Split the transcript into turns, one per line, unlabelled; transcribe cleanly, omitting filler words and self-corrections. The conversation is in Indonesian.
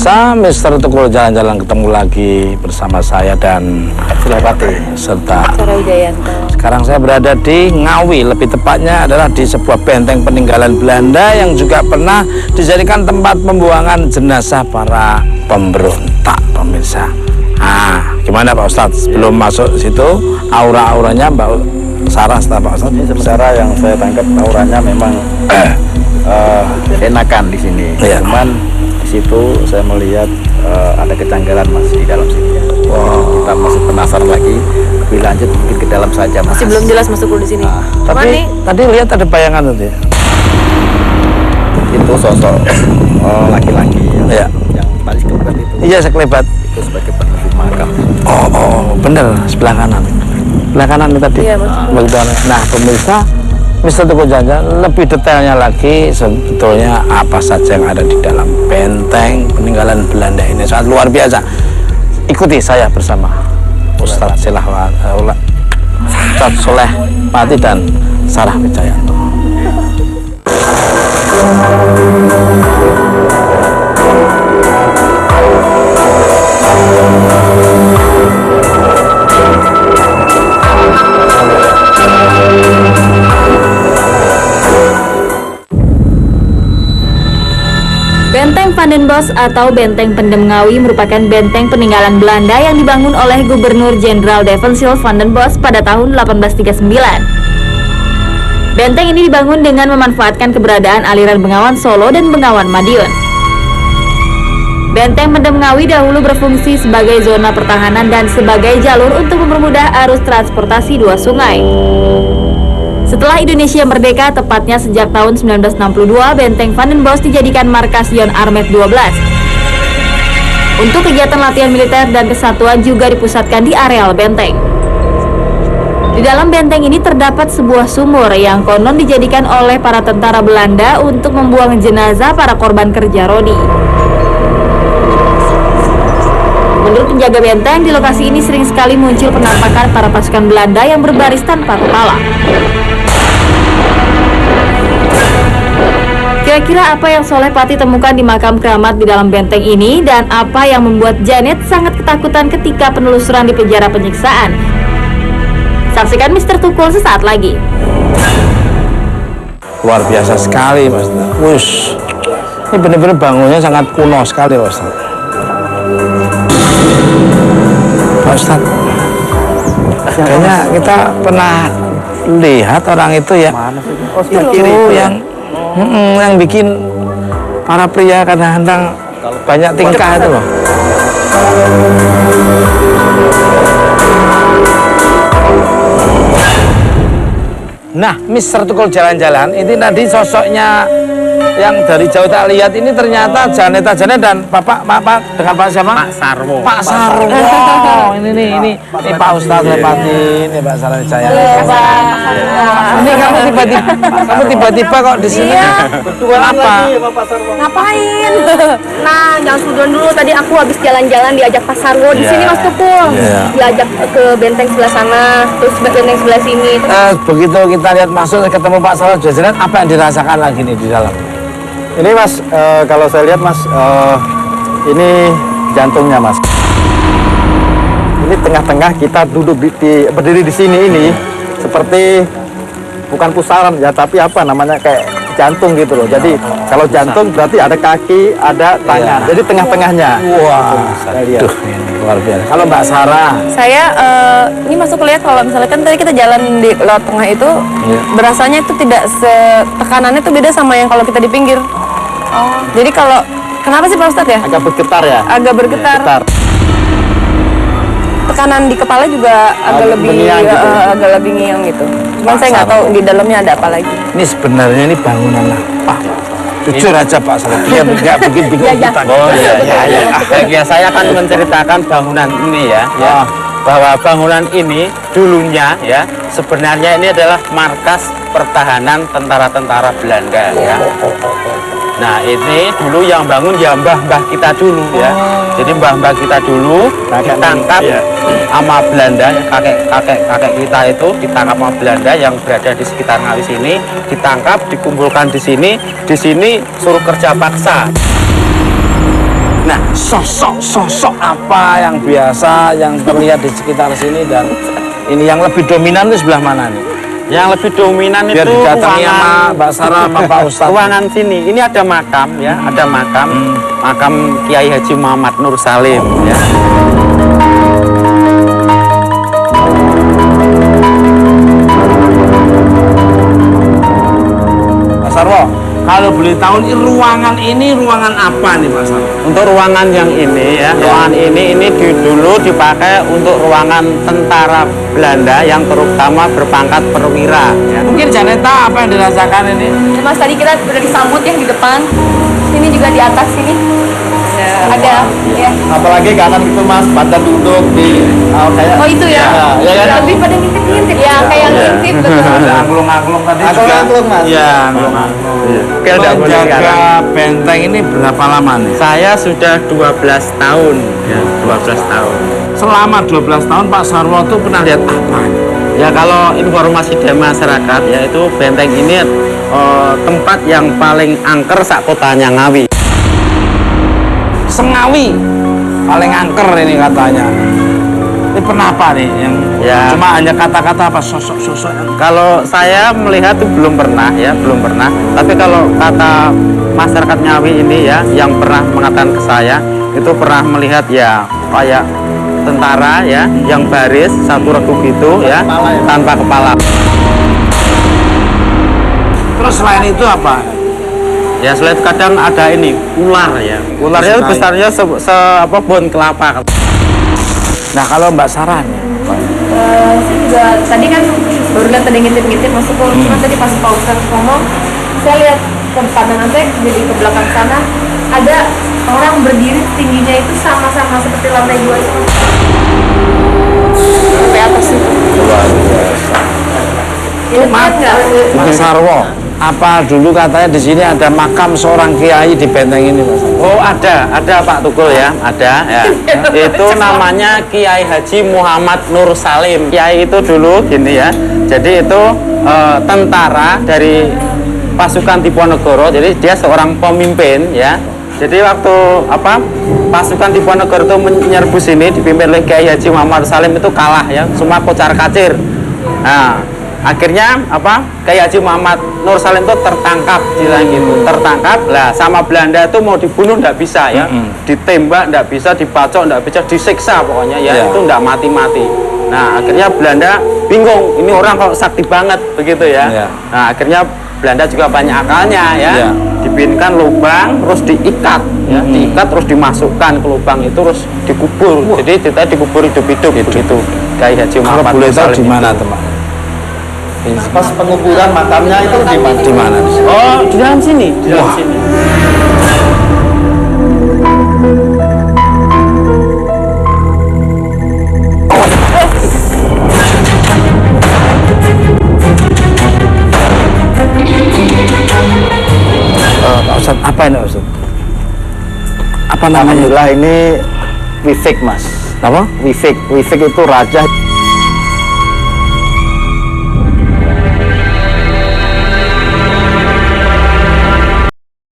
pemirsa, Mr. Tukul jalan-jalan ketemu lagi bersama saya dan Sulawati serta sekarang saya berada di Ngawi, lebih tepatnya adalah di sebuah benteng peninggalan Belanda yang juga pernah dijadikan tempat pembuangan jenazah para pemberontak, pemirsa. Nah, gimana Pak Ustadz? Sebelum masuk situ, aura-auranya Mbak Sarah setelah Pak Ustadz?
Ini sementara yang saya tangkap auranya memang enakan di sini.
Iya.
Cuman di situ saya melihat ada kejanggalan Mas di dalam situ. Kita masih penasaran lagi. Lebih lanjut mungkin ke dalam saja Mas.
Masih belum jelas Mas Tukul di sini.
Tapi tadi lihat ada bayangan tadi.
Itu sosok laki-laki
Iya.
yang tadi sekelebat itu.
Iya, sekelebat.
Itu sebagai penutup makam.
Oh, bener, sebelah kanan. Sebelah kanan itu tadi.
Iya,
Begitu. Nah, pemirsa, Mr. Tukul jalan lebih detailnya lagi sebetulnya apa saja yang ada di dalam benteng peninggalan Belanda ini sangat luar biasa. Ikuti saya bersama Ustadz Ustadz Soleh Pati dan Sarah Wijayanto.
Benteng Van den Bosch atau Benteng Pendem Ngawi merupakan benteng peninggalan Belanda yang dibangun oleh Gubernur Jenderal Defensil Van den Bosch pada tahun 1839. Benteng ini dibangun dengan memanfaatkan keberadaan aliran Bengawan Solo dan Bengawan Madiun. Benteng Pendem Ngawi dahulu berfungsi sebagai zona pertahanan dan sebagai jalur untuk mempermudah arus transportasi dua sungai. Setelah Indonesia merdeka, tepatnya sejak tahun 1962, Benteng Van den Bosch dijadikan markas Yon Armet 12. Untuk kegiatan latihan militer dan kesatuan juga dipusatkan di areal benteng. Di dalam benteng ini terdapat sebuah sumur yang konon dijadikan oleh para tentara Belanda untuk membuang jenazah para korban kerja rodi. Menurut penjaga benteng, di lokasi ini sering sekali muncul penampakan para pasukan Belanda yang berbaris tanpa kepala. Kira-kira apa yang Soleh Pati temukan di makam keramat di dalam benteng ini dan apa yang membuat Janet sangat ketakutan ketika penelusuran di penjara penyiksaan? Saksikan Mr. Tukul sesaat lagi.
Luar biasa sekali, Mas. Wush. Ini benar-benar bangunnya sangat kuno sekali, Mas. Pak Ustadz, kayaknya kita pernah lihat orang itu ya.
Oh, sebelah
Itu
kiri itu ya?
yang bikin para pria kadang-kadang banyak tingkah itu loh. Nah, Mr. Tukul jalan-jalan ini tadi sosoknya yang dari jauh tak lihat ini ternyata Janet dan Bapak dengan Pak siapa?
Pak Sarwo.
Pak Sarwo. Ini Pak Ustadz Pati, ini Pak Sarwo Jaya. Ini kamu tiba-tiba kok di sini? Apa?
Ngapain? Nah, jangan sudah dulu. Tadi aku habis jalan-jalan diajak Pak Sarwo di sini Mas Tukul. Diajak ke benteng sebelah sana, terus benteng sebelah sini.
Begitu kita lihat masuk ketemu Pak Sarwo jalan, apa yang dirasakan lagi nih di dalam?
Ini Mas, kalau saya lihat Mas, ini jantungnya Mas. Ini tengah-tengah kita duduk berdiri di sini ini seperti bukan pusaran ya, tapi apa namanya kayak jantung gitu loh. Jadi kalau jantung berarti ada kaki, ada tangan. Jadi tengah-tengahnya.
Wah, aduh, luar biasa. Kalau Mbak Sarah,
Saya ini masuk lihat kalau misalnya kan tadi kita jalan di lewat tengah itu, berasanya itu tidak tekanannya itu beda sama yang kalau kita di pinggir. Oh, jadi kalau kenapa sih Pak Ustadz ya?
Agak bergetar ya.
Agak bergetar. Tekanan di kepala juga agak lebih
mengiang gitu.
agak lebih ngiang gitu. Cuman saya nggak tahu di dalamnya ada apa lagi.
ini sebenarnya ini bangunan apa? Jujur aja Pak Sarwo, dia nggak bikin kita.
Oh iya. Saya akan menceritakan bangunan ini ya. Bahwa bangunan ini dulunya ya sebenarnya ini adalah markas pertahanan tentara-tentara Belanda ya. Nah ini dulu yang bangun ya mbah-mbah kita dulu ya. Jadi mbah-mbah kita dulu ditangkap sama Belanda, kakek kita itu ditangkap sama Belanda yang berada di sekitar Ngawi sini, ditangkap, dikumpulkan di sini suruh kerja paksa.
Nah, sosok apa yang biasa yang terlihat di sekitar sini dan ini yang lebih dominan itu sebelah mana nih?
Yang lebih dominan
Biar
itu
didatangi sama
ruangan
Mbak Sarah sama Pak Ustadz.
ruangan sini. Ini ada makam ya, ada makam Kiai Haji Muhammad Nur Salim ya.
Mas Sarwo, kalau boleh tahu ini ruangan apa nih Mas Sarwo?
Untuk ruangan yang ini ya, ruangan ini dulu dipakai untuk ruangan tentara Belanda yang terutama berpangkat perwira ya.
Mungkin Janeta apa yang dirasakan ini?
Mas tadi kita udah disambut ya di depan. Sini juga di atas sini. Ada ya.
Apalagi kanan itu mas, pada duduk di kayak.
Oh itu ya.
Ya.
Lebih pada ngintip-ngintip ya, kayak ngintip betul.
Ada angklung-angklung tadi juga.
Angklung mas.
Iya, angklung-angklung.
Kalau nggak boleh
Menjaga
sekarang.
benteng ini berapa lama nih?
Saya sudah 12 tahun ya, 12 tahun.
Selama 12 tahun Pak Sarwo tuh pernah lihat apa?
Ya kalau informasi dari masyarakat yaitu benteng ini tempat yang paling angker sak kotanya Ngawi.
Sengawi paling angker ini katanya. Ini pernah apa nih yang
Ya.
cuma hanya kata-kata apa sosok-sosok yang
Kalau saya melihat itu belum pernah ya, belum pernah. Tapi kalau kata masyarakat Ngawi ini ya, yang pernah mengatakan ke saya itu pernah melihat ya kayak tentara ya, yang baris satu regu gitu ya, tanpa kepala.
terus selain itu apa?
Ya selain itu kadang ada ini ular ya, ularnya
Sekali.
besarnya apa pohon kelapa.
Nah kalau Mbak Sarah nih,
Saya juga tadi kan baru lihat ada ngintip-ngintip masuk ke cuma tadi pas Pak Ustadz ngomong saya lihat ke pandangan saya jadi ke belakang sana ada orang berdiri tingginya itu sama-sama seperti lantai 2 itu sampai atas itu.
luar biasa.
Itu
Mbak Sarwo, apa dulu katanya di sini ada makam seorang kiai di benteng ini Mas Sarwo?
Oh ada Pak Tukul ya, ada ya. Itu namanya Kiai Haji Muhammad Nur Salim. Kiai itu dulu gini ya. Jadi itu tentara dari pasukan Diponegoro. Jadi dia seorang pemimpin ya. Jadi waktu pasukan Diponegoro itu menyerbu sini dipimpin oleh Kiai Haji Muhammad Nur Salim itu kalah ya, semua kocar-kacir. Nah, akhirnya Kiai Haji Muhammad Nur Salim itu tertangkap tertangkap lah sama Belanda itu mau dibunuh nggak bisa ya, ditembak nggak bisa, dibacok nggak bisa, disiksa pokoknya ya, itu nggak mati-mati. Nah akhirnya Belanda bingung, ini orang kok sakti banget begitu ya. Nah akhirnya Belanda juga banyak akalnya ya, dibikinkan lubang terus diikat ya, diikat terus dimasukkan ke lubang itu terus dikubur. Jadi kita dikubur hidup-hidup begitu. Kiai Haji
Kalau
Muhammad
boleh
Nur
tahu
Salim
di mana
itu.
teman?
Pas penguburan makamnya itu di mana?
Di mana?
Oh, di dalam sini, di dalam sini.
Pak Ustadz, apa ini Ustadz? Apa namanya?
Alhamdulillah ini Wifik mas.
Apa?
Wifik itu raja